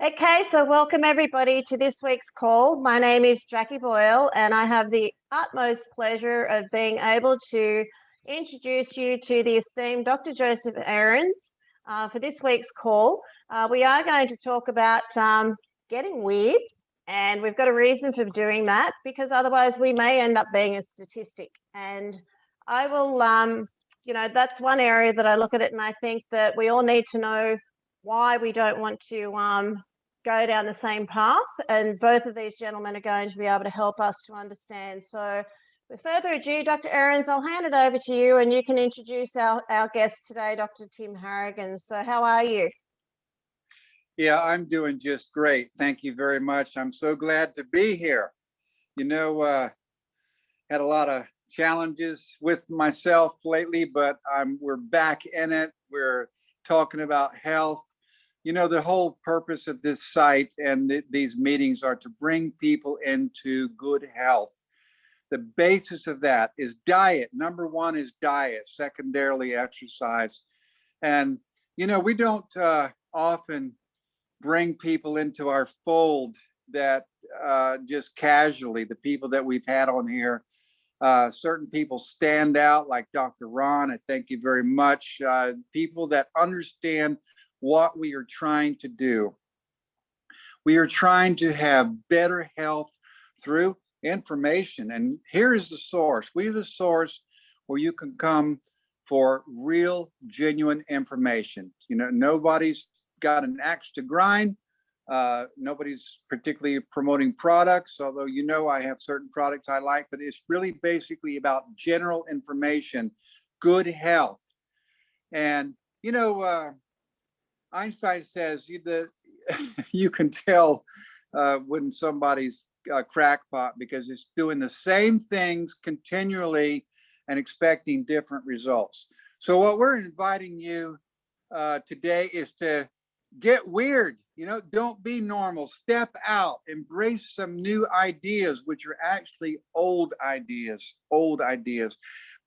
Okay, so welcome everybody to this week's call. My name is Jackie Boyle, and I have the utmost pleasure of being able to introduce you to the esteemed Dr. Joseph Ahrens for this week's call. We are going to talk about getting weird, and we've got a reason for doing that because otherwise we may end up being a statistic. And I will, that's one area that I look at it and I think that we all need to know why we don't want to go down the same path. And both of these gentlemen are going to be able to help us to understand. So with further ado, Dr. Ahrens, I'll hand it over to you and you can introduce our guest today, Dr. Tim Harrigan. So how are you? Yeah, I'm doing just great. Thank you very much. I'm so glad to be here. Had a lot of challenges with myself lately, but we're back in it. We're talking about health. The whole purpose of this site and these meetings are to bring people into good health. The basis of that is diet. Number one is diet, secondarily exercise. And, we don't often bring people into our fold that just casually, the people that we've had on here. Certain people stand out, like Dr. Ron. I thank you very much. People that understand what we are trying to do. We are trying to have better health through information. And here is the source. We're the source where you can come for real, genuine information. Nobody's got an axe to grind. Nobody's particularly promoting products, although I have certain products I like, but it's really basically about general information, good health. And, Einstein says you can tell when somebody's a crackpot because it's doing the same things continually and expecting different results. So what we're inviting you today is to get weird. Don't be normal. Step out, embrace some new ideas, which are actually old ideas.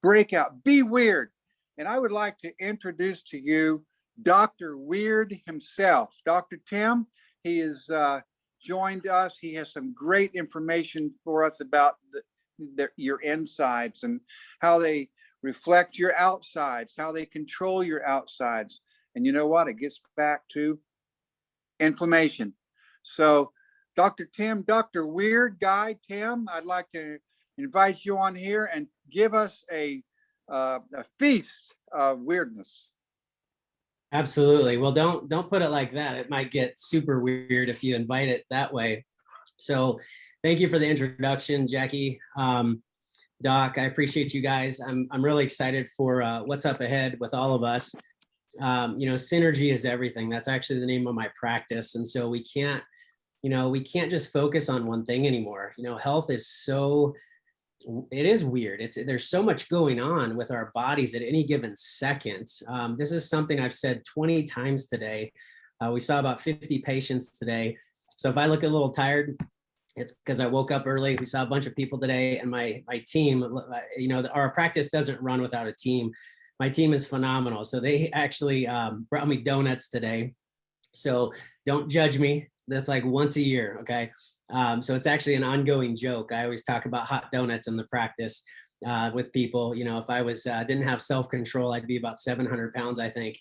Break out, be weird. And I would like to introduce to you Dr. Weird himself, Dr. Tim. He has joined us. He has some great information for us about your insides and how they reflect your outsides, how they control your outsides. And you know what? It gets back to inflammation. So Dr. Tim, Dr. Weird Guy Tim, I'd like to invite you on here and give us a feast of weirdness. Absolutely. Well, don't put it like that. It might get super weird if you invite it that way. So thank you for the introduction, Jackie. Doc, I appreciate you guys. I'm really excited for what's up ahead with all of us. Synergy is everything. That's actually the name of my practice. And so we can't just focus on one thing anymore. Health is it is weird. There's so much going on with our bodies at any given second. This is something I've said 20 times today. We saw about 50 patients today. So if I look a little tired, it's because I woke up early. We saw a bunch of people today, and my team, our practice doesn't run without a team. My team is phenomenal. So they actually brought me donuts today. So don't judge me. That's like once a year, okay? So it's actually an ongoing joke. I always talk about hot donuts in the practice with people. If I didn't have self-control, I'd be about 700 pounds, I think.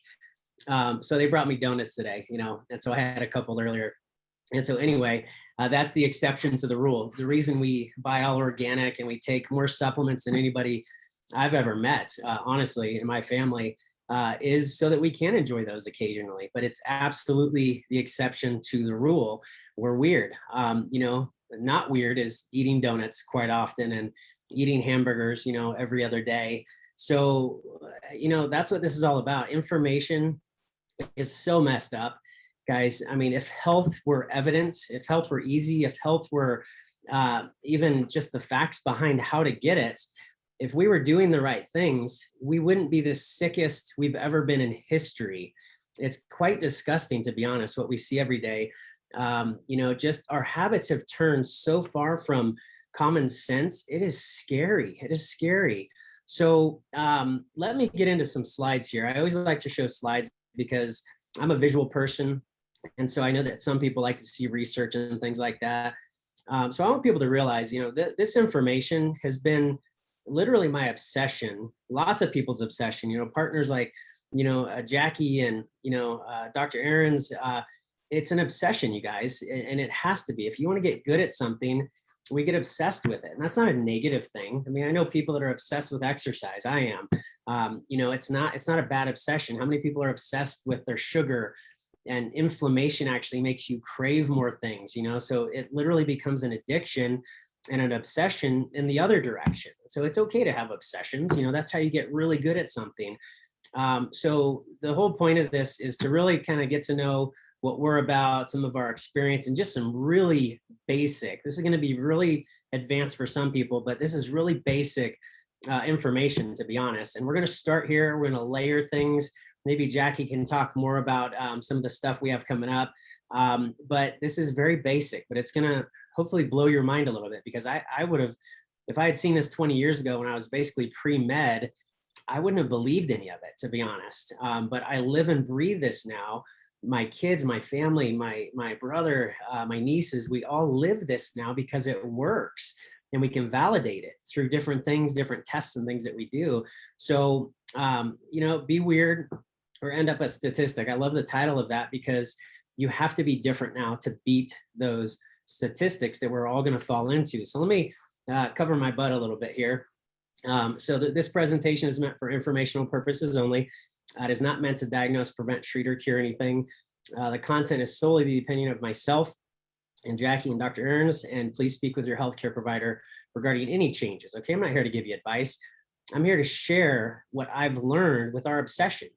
So they brought me donuts today, and so I had a couple earlier. And so anyway, that's the exception to the rule. The reason we buy all organic and we take more supplements than anybody I've ever met, honestly, in my family, is so that we can enjoy those occasionally. But it's absolutely the exception to the rule. We're weird. Not weird is eating donuts quite often and eating hamburgers, every other day. So, that's what this is all about. Information is so messed up, guys. I mean, if health were evidence, if health were easy, if health were even just the facts behind how to get it, if we were doing the right things, we wouldn't be the sickest we've ever been in history. It's quite disgusting, to be honest, what we see every day. Just our habits have turned so far from common sense. It is scary. It is scary. So let me get into some slides here. I always like to show slides because I'm a visual person. And so I know that some people like to see research and things like that. So I want people to realize, this information has been literally my obsession, lots of people's obsession, partners like, Jackie and, Dr. Ahrens. It's an obsession, you guys, and it has to be. If you want to get good at something, we get obsessed with it. And that's not a negative thing. I mean, I know people that are obsessed with exercise. I am. It's not a bad obsession. How many people are obsessed with their sugar? And inflammation actually makes you crave more things, so it literally becomes an addiction and an obsession in the other direction. So it's okay to have obsessions. That's how you get really good at something. So the whole point of this is to really kind of get to know what we're about, some of our experience, and just some really basic. This is going to be really advanced for some people, but this is really basic information, to be honest. And we're going to start here. We're going to layer things. Maybe Jackie can talk more about some of the stuff we have coming up. But this is very basic, but it's going to hopefully blow your mind a little bit, because I would have, if I had seen this 20 years ago when I was basically pre-med, I wouldn't have believed any of it, to be honest. But I live and breathe this now. My kids, my family, my brother, my nieces, we all live this now because it works. And we can validate it through different things, different tests and things that we do. So, be weird or end up a statistic. I love the title of that, because you have to be different now to beat those statistics that we're all going to fall into. So let me cover my butt a little bit here. This presentation is meant for informational purposes only. It is not meant to diagnose, prevent, treat, or cure anything. The content is solely the opinion of myself and Jackie and Dr. Ahrens, and please speak with your healthcare provider regarding any changes. Okay, I'm not here to give you advice. I'm here to share what I've learned with our obsession.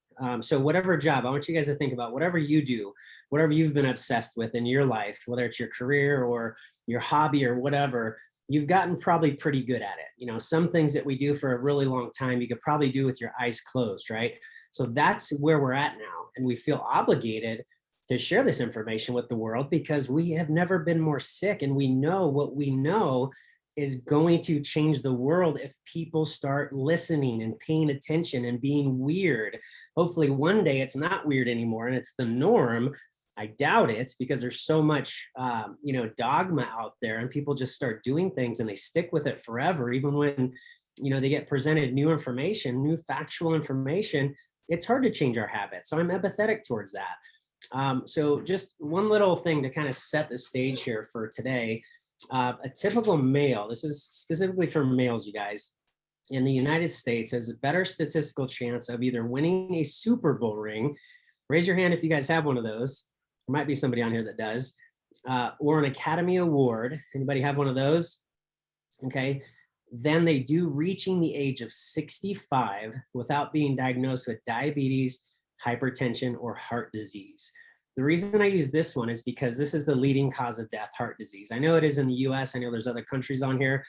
So whatever job, I want you guys to think about whatever you do, whatever you've been obsessed with in your life, whether it's your career or your hobby or whatever, you've gotten probably pretty good at it. Some things that we do for a really long time, you could probably do with your eyes closed, right? So that's where we're at now. And we feel obligated to share this information with the world, because we have never been more sick. And we know what we know is going to change the world if people start listening and paying attention and being weird. Hopefully one day it's not weird anymore and it's the norm. I doubt it, because there's so much, dogma out there, and people just start doing things and they stick with it forever. Even when, they get presented new information, new factual information, it's hard to change our habits. So I'm empathetic towards that. So just one little thing to kind of set the stage here for today. A typical male, this is specifically for males, you guys, in the United States has a better statistical chance of either winning a Super Bowl ring. Raise your hand if you guys have one of those. There might be somebody on here that does, or an Academy Award. Anybody have one of those? Okay. Then they do reaching the age of 65 without being diagnosed with diabetes, hypertension, or heart disease. The reason I use this one is because this is the leading cause of death, heart disease. I know it is in the US. I know there's other countries on here,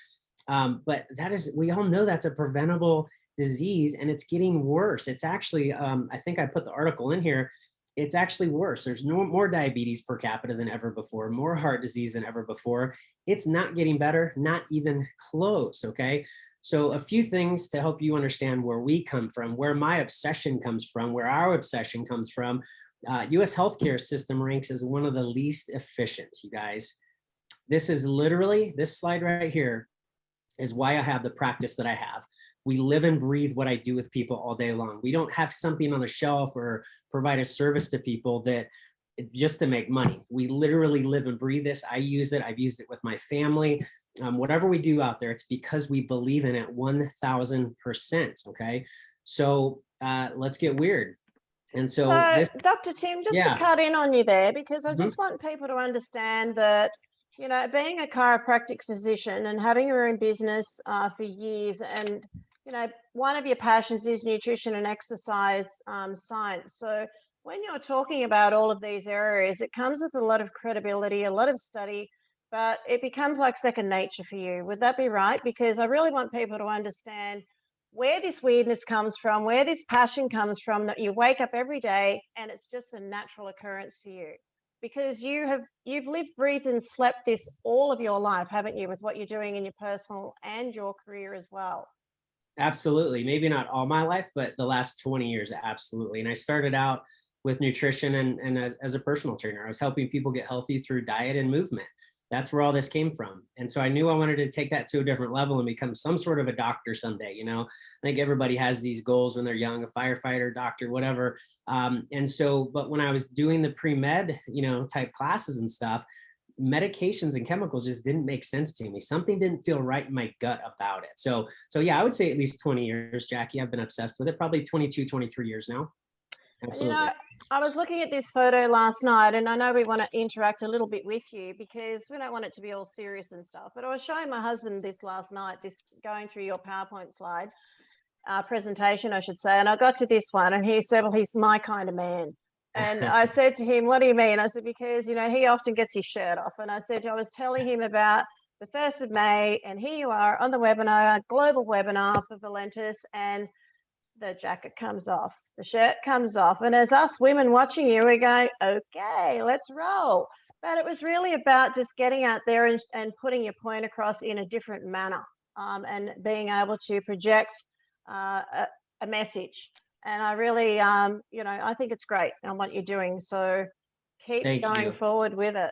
but we all know that's a preventable disease, and it's getting worse. It's actually, I think I put the article in here, it's actually worse. There's more diabetes per capita than ever before, more heart disease than ever before. It's not getting better, not even close, okay? So a few things to help you understand where we come from, where my obsession comes from, where our obsession comes from. US healthcare system ranks as one of the least efficient, you guys. This is literally, this slide right here is why I have the practice that I have. We live and breathe what I do with people all day long. We don't have something on the shelf or provide a service to people that just to make money. We literally live and breathe this. I use it. I've used it with my family. Whatever we do out there, it's because we believe in it 1000%. Okay. So let's get weird. And so, Dr. Tim, just to cut in on you there, because I just want people to understand that, being a chiropractic physician and having your own business for years, and, one of your passions is nutrition and exercise science. So when you're talking about all of these areas, it comes with a lot of credibility, a lot of study, but it becomes like second nature for you. Would that be right? Because I really want people to understand where this weirdness comes from, where this passion comes from, that you wake up every day and it's just a natural occurrence for you, because you've lived, breathed, and slept this all of your life, haven't you, with what you're doing in your personal and your career as well? Absolutely. Maybe not all my life, but the last 20 years, absolutely. And I started out with nutrition and as a personal trainer. I was helping people get healthy through diet and movement. That's where all this came from. And so I knew I wanted to take that to a different level and become some sort of a doctor someday. You know, I think everybody has these goals when they're young, a firefighter, doctor, whatever. And so, but when I was doing the pre-med, you know, type classes and stuff, medications and chemicals just didn't make sense to me. Something didn't feel right in my gut about it. So yeah, I would say at least 20 years, Jackie. I've been obsessed with it, probably 22, 23 years now. Absolutely. You know, I was looking at this photo last night, and I know we want to interact a little bit with you because we don't want it to be all serious and stuff. But I was showing my husband this last night, this going through your PowerPoint slide presentation, I should say. And I got to this one, and he said, "Well, he's my kind of man." And I said to him, "What do you mean?" I said, "Because, you know, he often gets his shirt off." And I said, I was telling him about the 1st of May, and here you are on the webinar, global webinar for Valentis, and the jacket comes off, the shirt comes off. And as us women watching you, we're going, okay, let's roll. But it was really about just getting out there and putting your point across in a different manner, and being able to project a message. And I really, you know, I think it's great on what you're doing. So keep Thank going you. forward with it.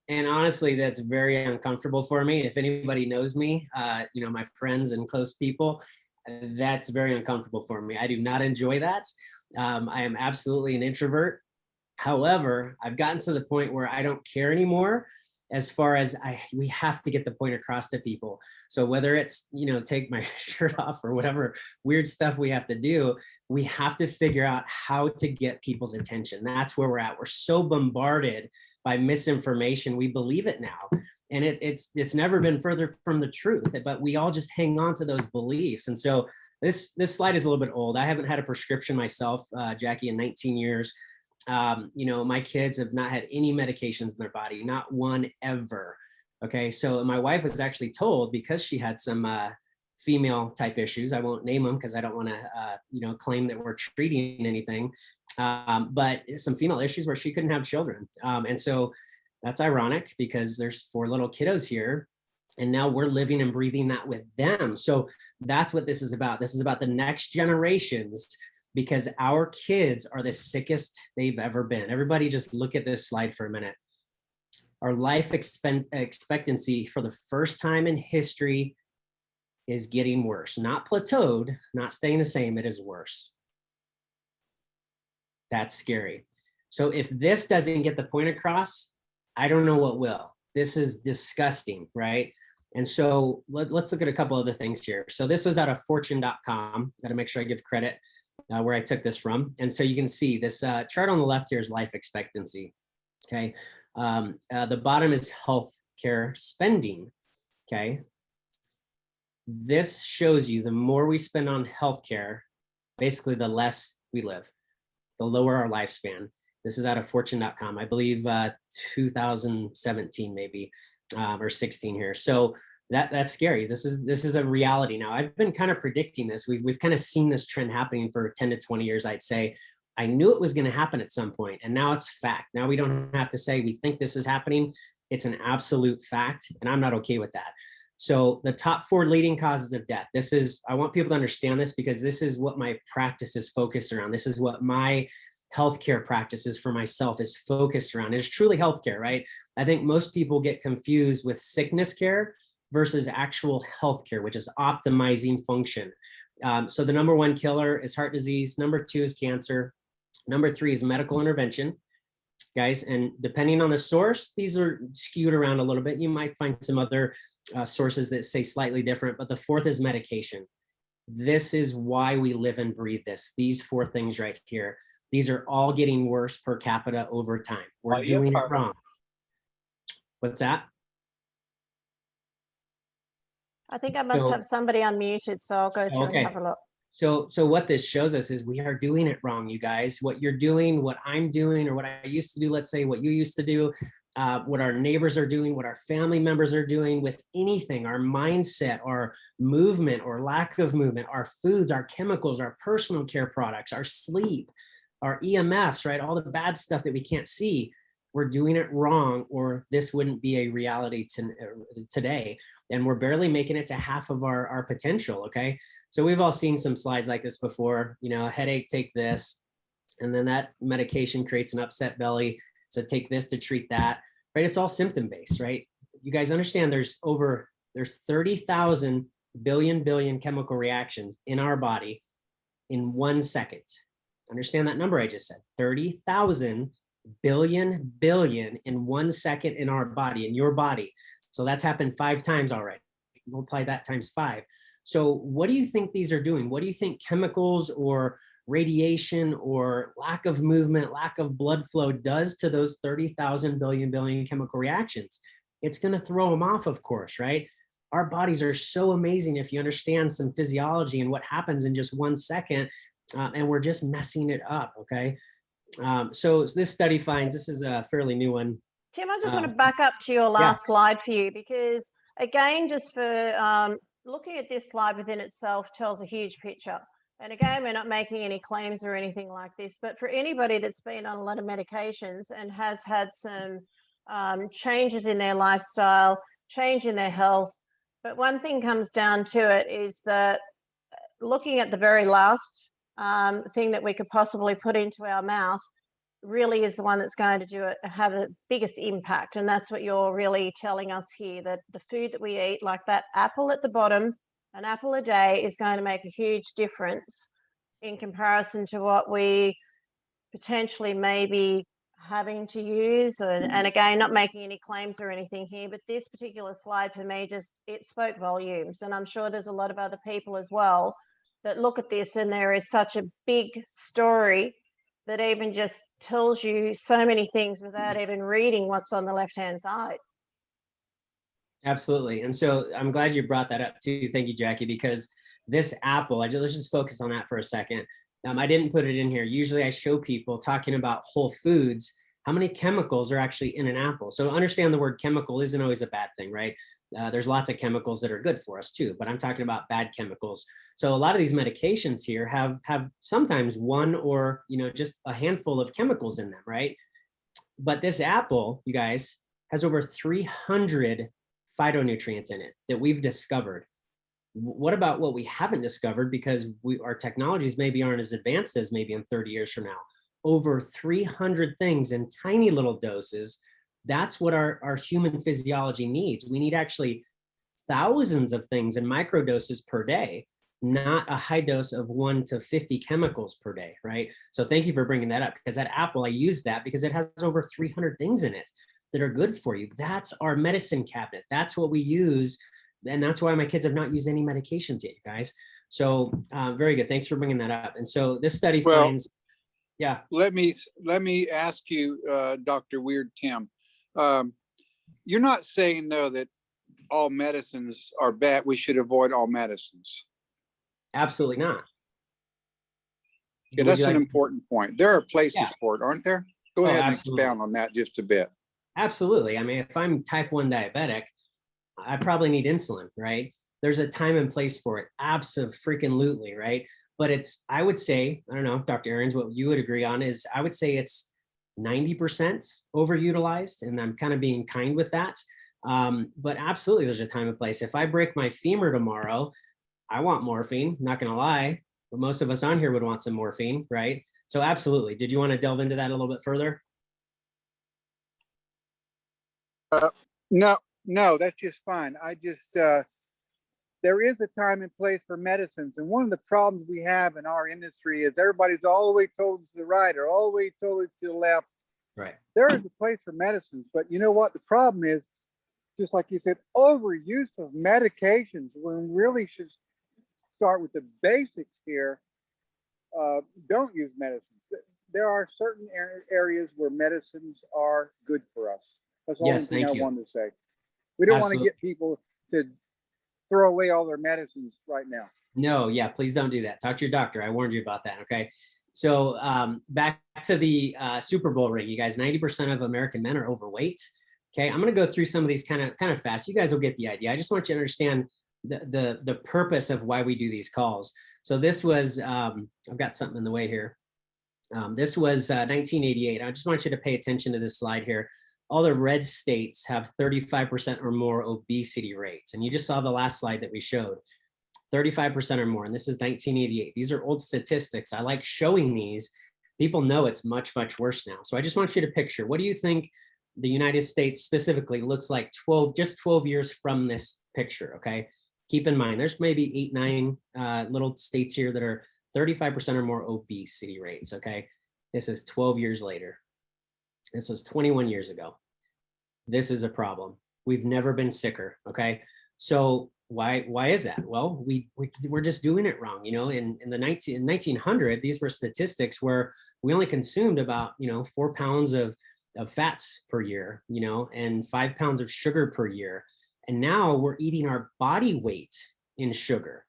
And honestly, that's very uncomfortable for me. If anybody knows me, you know, my friends and close people, that's very uncomfortable for me. I do not enjoy that. I am absolutely an introvert. However, I've gotten to the point where I don't care anymore as far as we have to get the point across to people. So whether it's, you know, take my shirt off or whatever weird stuff we have to do, we have to figure out how to get people's attention. That's where we're at. We're so bombarded by misinformation. We believe it now. And it's never been further from the truth, but we all just hang on to those beliefs. And so this slide is a little bit old. I haven't had a prescription myself, Jackie, in 19 years. You know, my kids have not had any medications in their body, not one ever. Okay, so my wife was actually told, because she had some female type issues, I won't name them because I don't want to, you know, claim that we're treating anything, but some female issues where she couldn't have children. And so that's ironic because there's 4 little kiddos here, and now we're living and breathing that with them. So that's what this is about. This is about the next generations, because our kids are the sickest they've ever been. Everybody just look at this slide for a minute. Our life expectancy for the first time in history is getting worse. Not plateaued, not staying the same, it is worse. That's scary. So if this doesn't get the point across, I don't know what will. This is disgusting, right? And so let's look at a couple other things here. So this was out of fortune.com. Got to make sure I give credit where I took this from. And so you can see this chart on the left here is life expectancy. Okay. The bottom is healthcare spending. Okay. This shows you the more we spend on healthcare, basically the less we live, the lower our lifespan. This is out of fortune.com, I believe 2017 maybe, or 16 here. So that's scary. This is a reality now. I've been kind of predicting this. We've kind of seen this trend happening for 10 to 20 years, I'd say. I knew it was going to happen at some point, and now it's fact. Now we don't have to say we think this is happening. It's an absolute fact, and I'm not okay with that. So the top 4 leading causes of death. I want people to understand this because this is what my practice is focused around. This is what my healthcare practices for myself is focused around. It's truly healthcare, right? I think most people get confused with sickness care versus actual healthcare, which is optimizing function. So the number 1 killer is heart disease. Number 2 is cancer. Number 3 is medical intervention, guys. And depending on the source, these are skewed around a little bit. You might find some other sources that say slightly different, but the 4th is medication. This is why we live and breathe this. These 4 things right here. These are all getting worse per capita over time. We're doing it wrong. What's that? I think I must have somebody unmuted, so I'll go through and have a look. So what this shows us is we are doing it wrong, you guys. What you're doing, what I'm doing, or what I used to do, let's say what you used to do, what our neighbors are doing, what our family members are doing with anything, our mindset, our movement or lack of movement, our foods, our chemicals, our personal care products, our sleep, our EMFs, right? All the bad stuff that we can't see, we're doing it wrong, or this wouldn't be a reality today. And we're barely making it to half of our potential, okay? So we've all seen some slides like this before, you know, a headache, take this. And then that medication creates an upset belly. So take this to treat that, right? It's all symptom based, right? You guys understand there's 30,000 billion chemical reactions in our body in 1 second. Understand that number I just said, 30,000 billion in 1 second in our body, in your body. So that's happened 5 times already. Multiply that times 5. So what do you think these are doing? What do you think chemicals or radiation or lack of movement, lack of blood flow does to those 30,000 billion chemical reactions? It's going to throw them off, of course, right? Our bodies are so amazing if you understand some physiology and what happens in just 1 second, and we're just messing it up, okay? So this study finds, this is a fairly new one. Tim, I just want to back up to your last slide for you, because again, just for looking at this slide within itself tells a huge picture. And again, we're not making any claims or anything like this, but for anybody that's been on a lot of medications and has had some changes in their lifestyle, change in their health, but one thing comes down to it is that looking at the very last thing that we could possibly put into our mouth really is the one that's going to have the biggest impact. And that's what you're really telling us here, that the food that we eat, like that apple at the bottom, an apple a day is going to make a huge difference in comparison to what we potentially may be having to use. And again, not making any claims or anything here, but this particular slide for me, it spoke volumes. And I'm sure there's a lot of other people as well that look at this, and there is such a big story that even just tells you so many things without even reading what's on the left-hand side. Absolutely. And so I'm glad you brought that up too. Thank you, Jackie, because this apple, let's just focus on that for a second. I didn't put it in here. Usually I show people talking about whole foods, how many chemicals are actually in an apple. So understand the word chemical isn't always a bad thing, right? There's lots of chemicals that are good for us too, but I'm talking about bad chemicals. So a lot of these medications here have sometimes one or, just a handful of chemicals in them, right? But this apple, you guys, has over 300 phytonutrients in it that we've discovered. What about what we haven't discovered, because our technologies maybe aren't as advanced as maybe in 30 years from now? Over 300 things in tiny little doses. That's what our human physiology needs. We need actually thousands of things in microdoses per day, not a high dose of 1 to 50 chemicals per day, right? So thank you for bringing that up, because that apple, I use that because it has over 300 things in it that are good for you. That's our medicine cabinet. That's what we use. And that's why my kids have not used any medications yet, guys. So very good. Thanks for bringing that up. And so this study finds, yeah. Let me ask you, Dr. Weird Tim. You're not saying though that all medicines are bad. We should avoid all medicines. Absolutely not. Yeah, that's an important point. There are places for it, aren't there? Go ahead and expound on that just a bit. Absolutely. I mean, if I'm type 1 diabetic, I probably need insulin, right? There's a time and place for it. Absolutely, right? But I would say, I don't know, Dr. Ahrens, what you would agree on is, I would say it's 90% overutilized, and I'm kind of being kind with that. But absolutely, there's a time and place. If I break my femur tomorrow, I want morphine, not gonna lie, but most of us on here would want some morphine, right? So absolutely. Did you want to delve into that a little bit further? No, that's just fine. There is a time and place for medicines. And one of the problems we have in our industry is everybody's all the way towards the right or all the way towards to the left. Right. There is a place for medicines, but you know what? The problem is, just like you said, overuse of medications, when we really should start with the basics here. Don't use medicines. There are certain areas where medicines are good for us. That's the only thing I wanted to say. We don't want to get people to throw away all their medicines right now. No, yeah, please don't do that. Talk to your doctor. I warned you about that, okay? So back to the Super Bowl ring, you guys, 90% of American men are overweight. Okay, I'm gonna go through some of these kind of fast. You guys will get the idea. I just want you to understand the purpose of why we do these calls. So this was, I've got something in the way here. This was 1988. I just want you to pay attention to this slide here. All the red states have 35% or more obesity rates. And you just saw the last slide that we showed, 35% or more. And this is 1988. These are old statistics. I like showing these People know it's much, much worse now. So I just want you to picture, what do you think the United States specifically looks like 12 years from this picture, okay? Keep in mind, there's maybe 8, 9 little states here that are 35% or more obesity rates, okay? This is 12 years later. This was 21 years ago. This is a problem. We've never been sicker, okay? So why is that? Well, we're just doing it wrong. You know, in 1900, these were statistics where we only consumed about, 4 pounds of fats per year, and 5 pounds of sugar per year. And now we're eating our body weight in sugar.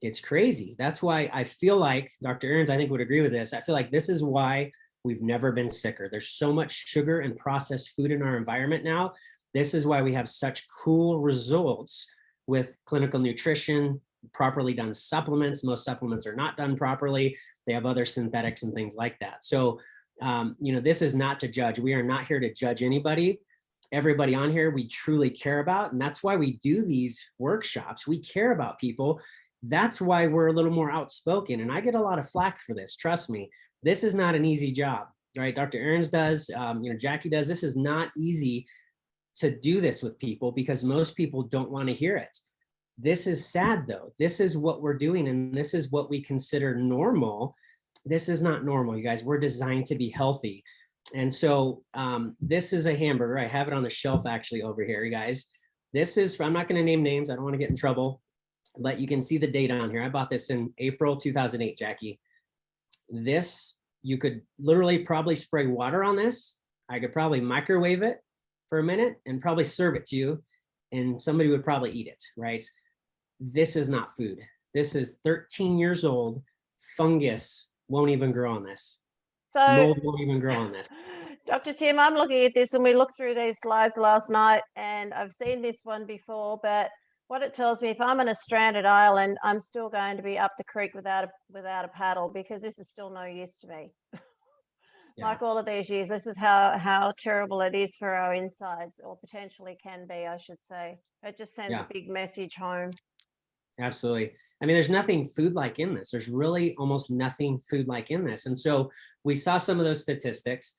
It's crazy. That's why I feel like Dr. Ahrens, I think, would agree with this. I feel like this is why we've never been sicker. There's so much sugar and processed food in our environment now. This is why we have such cool results with clinical nutrition, properly done supplements. Most supplements are not done properly. They have other synthetics and things like that. So, this is not to judge. We are not here to judge anybody. Everybody on here, we truly care about. And that's why we do these workshops. We care about people. That's why we're a little more outspoken. And I get a lot of flack for this. Trust me, this is not an easy job, right? Dr. Ahrens does, Jackie does. This is not easy to do this with people because most people don't want to hear it. This is sad though. This is what we're doing. And this is what we consider normal. This is not normal, you guys. We're designed to be healthy. And so this is a hamburger. I have it on the shelf actually over here, you guys. This is, I'm not going to name names. I don't want to get in trouble, but you can see the date on here. I bought this in April 2008, Jackie. This, you could literally probably spray water on this. I could probably microwave it for a minute and probably serve it to you, and somebody would probably eat it, right? This is not food. This is 13 years old. Fungus won't even grow on this. So mold won't even grow on this. Dr. Tim, I'm looking at this and we looked through these slides last night and I've seen this one before, but what it tells me, if I'm on a stranded island, I'm still going to be up the creek without a paddle because this is still no use to me. Yeah. Like all of these years, this is how terrible it is for our insides, or potentially can be, I should say. It just sends a big message home. Absolutely. I mean, there's nothing food-like in this. There's really almost nothing food-like in this. And so we saw some of those statistics.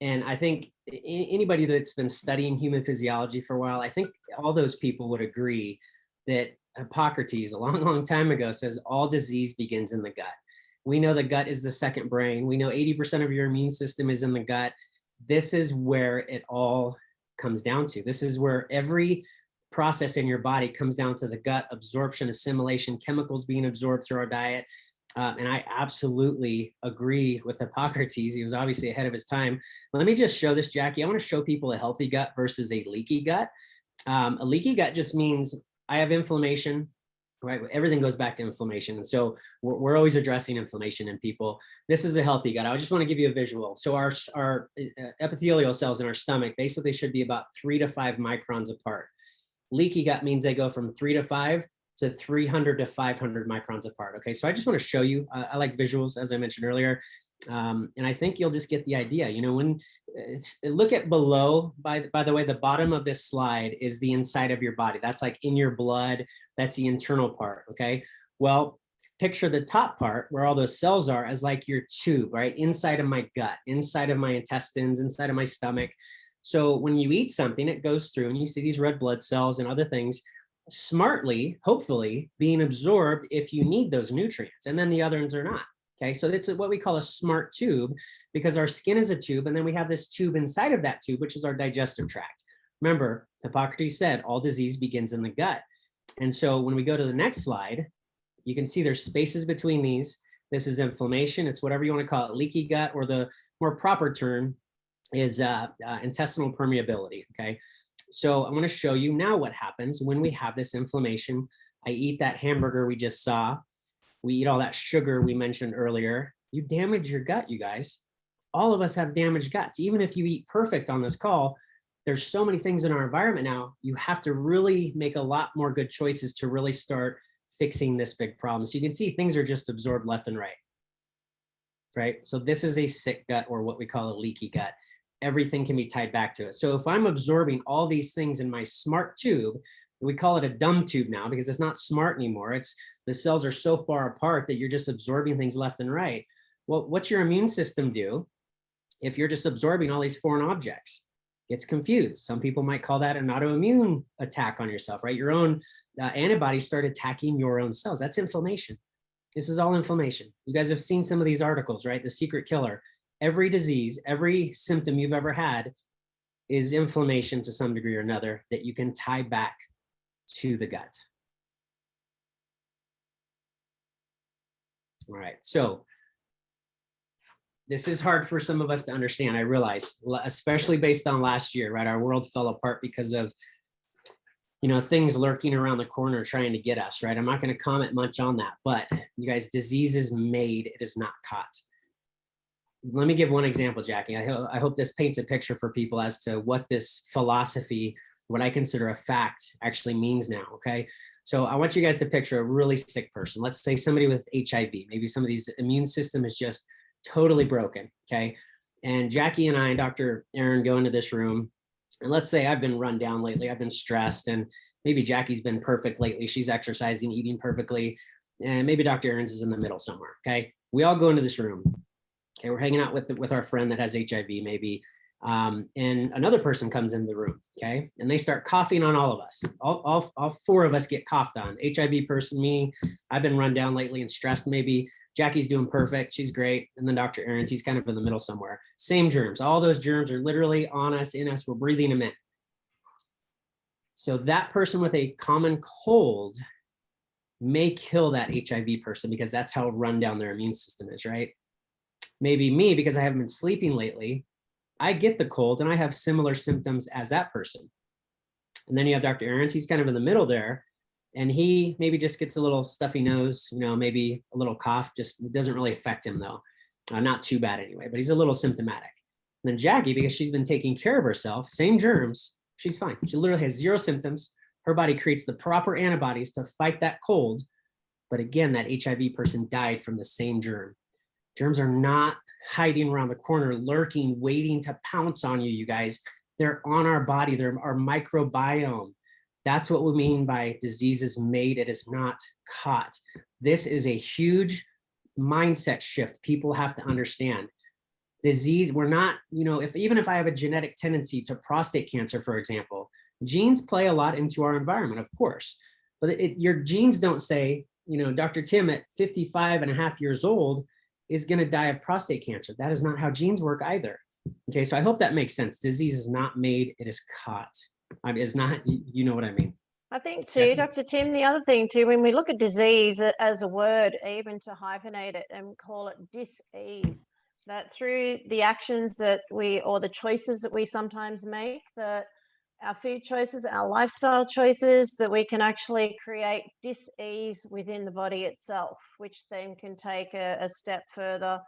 And I think anybody that's been studying human physiology for a while, I think all those people would agree that Hippocrates, a long, long time ago, says all disease begins in the gut. We know the gut is the second brain. We know 80% of your immune system is in the gut. This is where it all comes down to. This is where every process in your body comes down to the gut, absorption, assimilation, chemicals being absorbed through our diet. And I absolutely agree with Hippocrates. He was obviously ahead of his time. Let me just show this, Jackie. I want to show people a healthy gut versus a leaky gut. A leaky gut just means I have inflammation, right? Everything goes back to inflammation. And so we're always addressing inflammation in people. This is a healthy gut. I just want to give you a visual. So our epithelial cells in our stomach basically should be about 3 to 5 microns apart. Leaky gut means they go from 3 to 5 to 300 to 500 microns apart. Okay, so I just want to show you. I like visuals, as I mentioned earlier, and I think you'll just get the idea. When look at below. By the way, the bottom of this slide is the inside of your body. That's like in your blood. That's the internal part. Okay, well, picture the top part where all those cells are as like your tube, right? Inside of my gut, inside of my intestines, inside of my stomach. So when you eat something, it goes through and you see these red blood cells and other things smartly, hopefully, being absorbed if you need those nutrients, and then the other ones are not. Okay, so it's what we call a smart tube, because our skin is a tube, and then we have this tube inside of that tube, which is our digestive tract. Remember, Hippocrates said all disease begins in the gut. And so when we go to the next slide, you can see there's spaces between these. This is inflammation. It's whatever you want to call it, leaky gut, or the more proper term is intestinal permeability. Okay, so I'm going to show you now what happens when we have this inflammation. I eat that hamburger we just saw. We eat all that sugar we mentioned earlier. You damage your gut, you guys. All of us have damaged guts. Even if you eat perfect on this call, there's so many things in our environment now. You have to really make a lot more good choices to really start fixing this big problem. So you can see things are just absorbed left and right. Right? So this is a sick gut, or what we call a leaky gut. Everything can be tied back to it. So if I'm absorbing all these things in my smart tube, we call it a dumb tube now because it's not smart anymore. It's the cells are so far apart that you're just absorbing things left and right. Well, what's your immune system do if you're just absorbing all these foreign objects? It's confused. Some people might call that an autoimmune attack on yourself, right? Your own antibodies start attacking your own cells. That's inflammation. This is all inflammation. You guys have seen some of these articles, right? The secret killer. Every disease, every symptom you've ever had is inflammation to some degree or another that you can tie back to the gut. All right, so this is hard for some of us to understand, I realize, especially based on last year, right? Our world fell apart because of, you know, things lurking around the corner trying to get us, right? I'm not going to comment much on that, but you guys, disease is made, it is not caught. Let me give one example, Jackie. I hope this paints a picture for people as to what this philosophy, what I consider a fact, actually means now, okay? So I want you guys to picture a really sick person. Let's say somebody with HIV. Maybe somebody's immune system is just totally broken, okay? And Jackie and I and Dr. Aaron go into this room, and let's say I've been run down lately, I've been stressed, and maybe Jackie's been perfect lately. She's exercising, eating perfectly, and maybe Dr. Ahrens is in the middle somewhere, okay? We all go into this room. Okay, we're hanging out with our friend that has HIV maybe, and another person comes in the room, okay? And they start coughing on all of us. All four of us get coughed on. HIV person, me, I've been run down lately and stressed maybe. Jackie's doing perfect, she's great. And then Dr. Ahrens, he's kind of in the middle somewhere. Same germs, all those germs are literally on us, in us, we're breathing them in. So that person with a common cold may kill that HIV person because that's how run down their immune system is, right? Maybe me, because I haven't been sleeping lately, I get the cold and I have similar symptoms as that person. And then you have Dr. Ahrens, he's kind of in the middle there, and he maybe just gets a little stuffy nose, you know, maybe a little cough, just it doesn't really affect him though. Not too bad anyway, but he's a little symptomatic. And then Jackie, because she's been taking care of herself, same germs, she's fine. She literally has zero symptoms. Her body creates the proper antibodies to fight that cold. But again, that HIV person died from the same germ. Germs are not hiding around the corner, lurking, waiting to pounce on you, you guys. They're on our body. They're our microbiome. That's what we mean by disease is made, it is not caught. This is a huge mindset shift people have to understand. Disease, we're not, you know, even if I have a genetic tendency to prostate cancer, for example, genes play a lot into our environment, of course. But your genes don't say, you know, Dr. Tim at 55 and a half years old is going to die of prostate cancer. That is not how genes work either. Okay, so I hope that makes sense. Disease is not made, it is caught. I mean, it's not, you know what I mean. I think too, Dr. Tim, the other thing too, when we look at disease as a word, even to hyphenate it and call it dis-ease, that through the actions that or the choices that we sometimes make, that our food choices, our lifestyle choices, that we can actually create dis-ease within the body itself, which then can take a step further,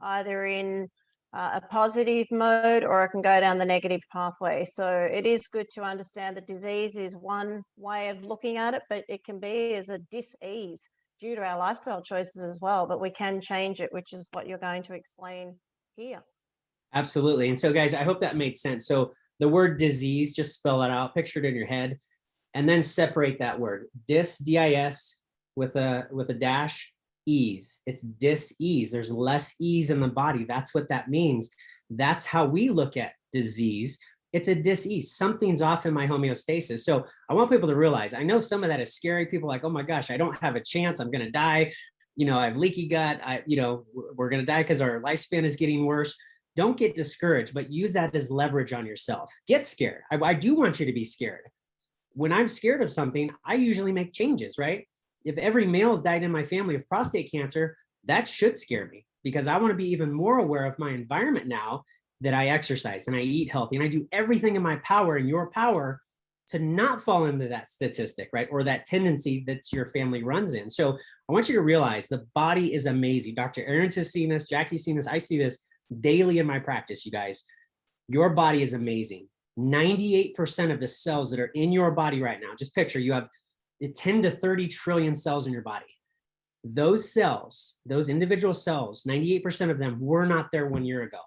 either in a positive mode, or it can go down the negative pathway. So it is good to understand that disease is one way of looking at it, but it can be as a dis-ease due to our lifestyle choices as well. But we can change it, which is what you're going to explain here. Absolutely. And so guys, I hope that made sense. So the word disease, just spell it out, picture it in your head, and then separate that word. D-I-S with a dash, ease. It's dis-ease. There's less ease in the body. That's what that means. That's how we look at disease. It's a dis-ease. Something's off in my homeostasis. So I want people to realize, I know some of that is scary. People are like, oh my gosh, I don't have a chance. I'm going to die. You know, I have leaky gut. We're going to die because our lifespan is getting worse. Don't get discouraged, but use that as leverage on yourself. Get scared. I do want you to be scared. When I'm scared of something, I usually make changes, right? If every male's died in my family of prostate cancer, that should scare me, because I want to be even more aware of my environment now that I exercise and I eat healthy and I do everything in my power and your power to not fall into that statistic, right? Or that tendency that your family runs in. So I want you to realize the body is amazing. Dr. Ahrens has seen this, Jackie's seen this, I see this daily in my practice, you guys. Your body is amazing. 98% of the cells that are in your body right now, just picture you have 10 to 30 trillion cells in your body. Those cells, those individual cells, 98% of them were not there 1 year ago.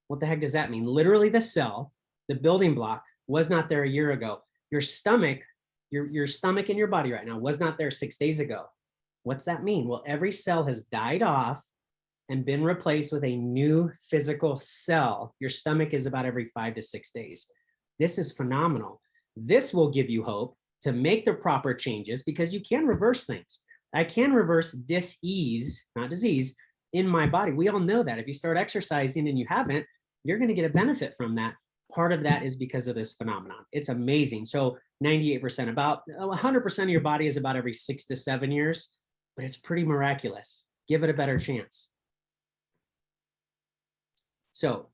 What the heck does that mean? Literally the cell, the building block, was not there a year ago. Your stomach, your stomach in your body right now was not there 6 days ago. What's that mean? Well, every cell has died off and been replaced with a new physical cell. Your stomach is about every 5 to 6 days. This is phenomenal. This will give you hope to make the proper changes because you can reverse things. I can reverse dis-ease, not disease, in my body. We all know that. If you start exercising and you haven't, you're going to get a benefit from that. Part of that is because of this phenomenon. It's amazing. So 98%, about 100% of your body is about every 6 to 7 years, but it's pretty miraculous. Give it a better chance. So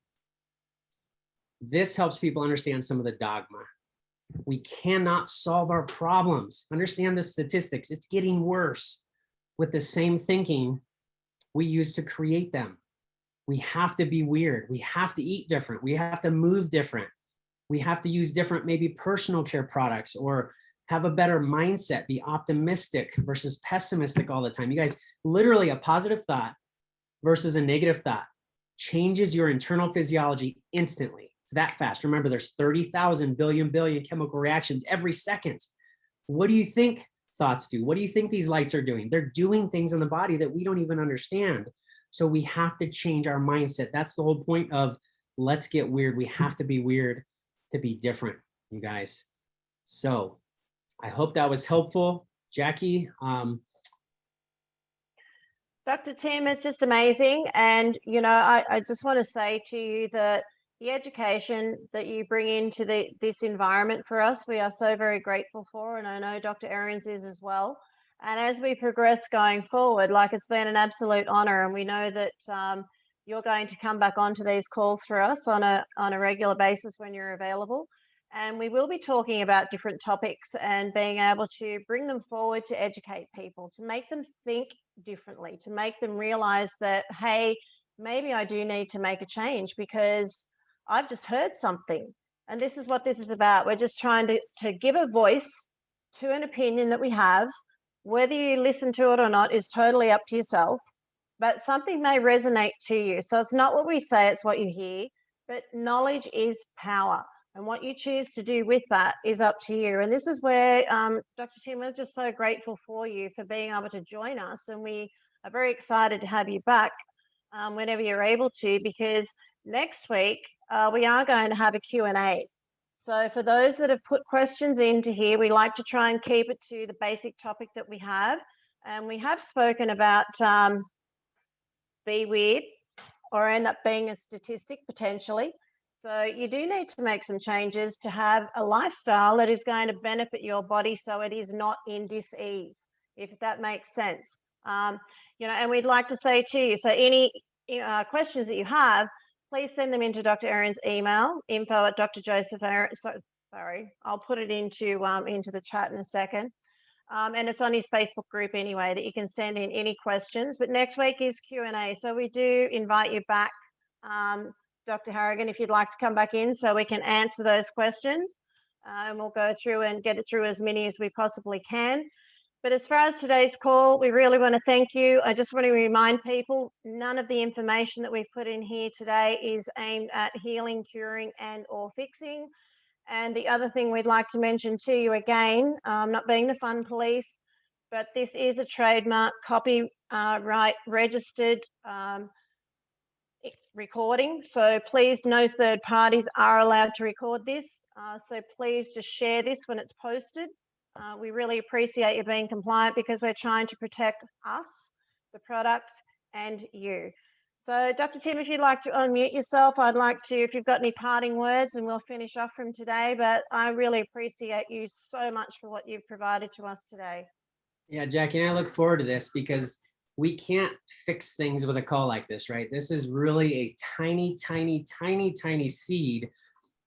this helps people understand some of the dogma. We cannot solve our problems. Understand the statistics. It's getting worse with the same thinking we used to create them. We have to be weird. We have to eat different. We have to move different. We have to use different, maybe personal care products, or have a better mindset, be optimistic versus pessimistic all the time. You guys, literally a positive thought versus a negative thought changes your internal physiology instantly. It's that fast. Remember, there's 30,000 billion chemical reactions every second. What do you think thoughts do? What do you think these lights are doing? They're doing things in the body that we don't even understand. So we have to change our mindset. That's the whole point of let's get weird. We have to be weird to be different, you guys. So I hope that was helpful. Jackie. Dr. Tim, it's just amazing. And, you know, I just want to say to you that the education that you bring into this environment for us, we are so very grateful for. And I know Dr. Ahrens is as well. And as we progress going forward, like, it's been an absolute honor. And we know that you're going to come back onto these calls for us on a regular basis when you're available. And we will be talking about different topics and being able to bring them forward to educate people, to make them think differently, to make them realize that, hey, maybe I do need to make a change because I've just heard something. And this is what this is about. We're just trying to give a voice to an opinion that we have. Whether you listen to it or not is totally up to yourself, but something may resonate to you. So it's not what we say, it's what you hear, but knowledge is power. And what you choose to do with that is up to you. And this is where, Dr. Tim, we're just so grateful for you for being able to join us. And we are very excited to have you back whenever you're able to, because next week we are going to have a Q&A. So for those that have put questions into here, we like to try and keep it to the basic topic that we have. And we have spoken about be weird or end up being a statistic potentially. So you do need to make some changes to have a lifestyle that is going to benefit your body so it is not in dis-ease, if that makes sense. You know, and we'd like to say to you, so any questions that you have, please send them into Dr. Ahrens' email, info@drjoseph. Sorry, I'll put it into the chat in a second. And it's on his Facebook group anyway that you can send in any questions. But next week is Q&A. So we do invite you back, Dr. Harrigan, if you'd like to come back in so we can answer those questions. And we'll go through and get it through as many as we possibly can. But as far as today's call, we really want to thank you. I just want to remind people, none of the information that we've put in here today is aimed at healing, curing, and or fixing. And the other thing we'd like to mention to you again, not being the fun police, but this is a trademark, copyright registered recording. So please, no third parties are allowed to record this. So please just share this when it's posted. We really appreciate you being compliant because we're trying to protect us, the product, and you. So Dr. Tim, if you'd like to unmute yourself, I'd like to, if you've got any parting words, and we'll finish off from today, but I really appreciate you so much for what you've provided to us today. Yeah, Jackie, and I look forward to this because we can't fix things with a call like this, right? This is really a tiny, tiny, tiny, tiny seed,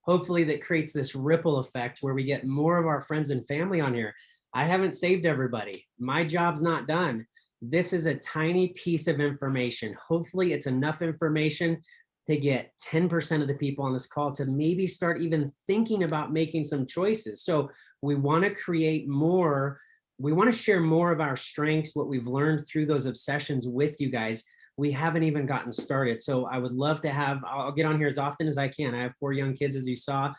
hopefully that creates this ripple effect where we get more of our friends and family on here. I haven't saved everybody. My job's not done. This is a tiny piece of information. Hopefully it's enough information to get 10% of the people on this call to maybe start even thinking about making some choices. So we want to create more. We want to share more of our strengths, what we've learned through those obsessions with you guys. We haven't even gotten started. So I would love to have, I'll get on here as often as I can. I have 4 young kids, as you saw.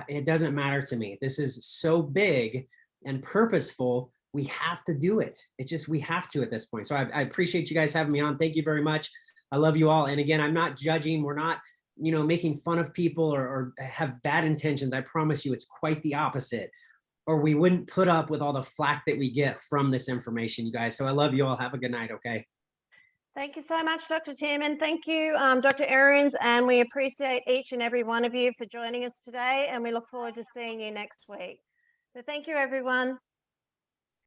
It doesn't matter to me. This is so big and purposeful. we have to do it. It's just, we have to at this point. So I appreciate you guys having me on. Thank you very much. I love you all. And again, I'm not judging. We're not, making fun of people or have bad intentions. I promise you, it's quite the opposite. Or we wouldn't put up with all the flack that we get from this information, you guys. So I love you all. Have a good night. Okay. Thank you so much, Dr. Tim, and thank you, Dr. Ahrens, and we appreciate each and every one of you for joining us today, and we look forward to seeing you next week. So thank you, everyone.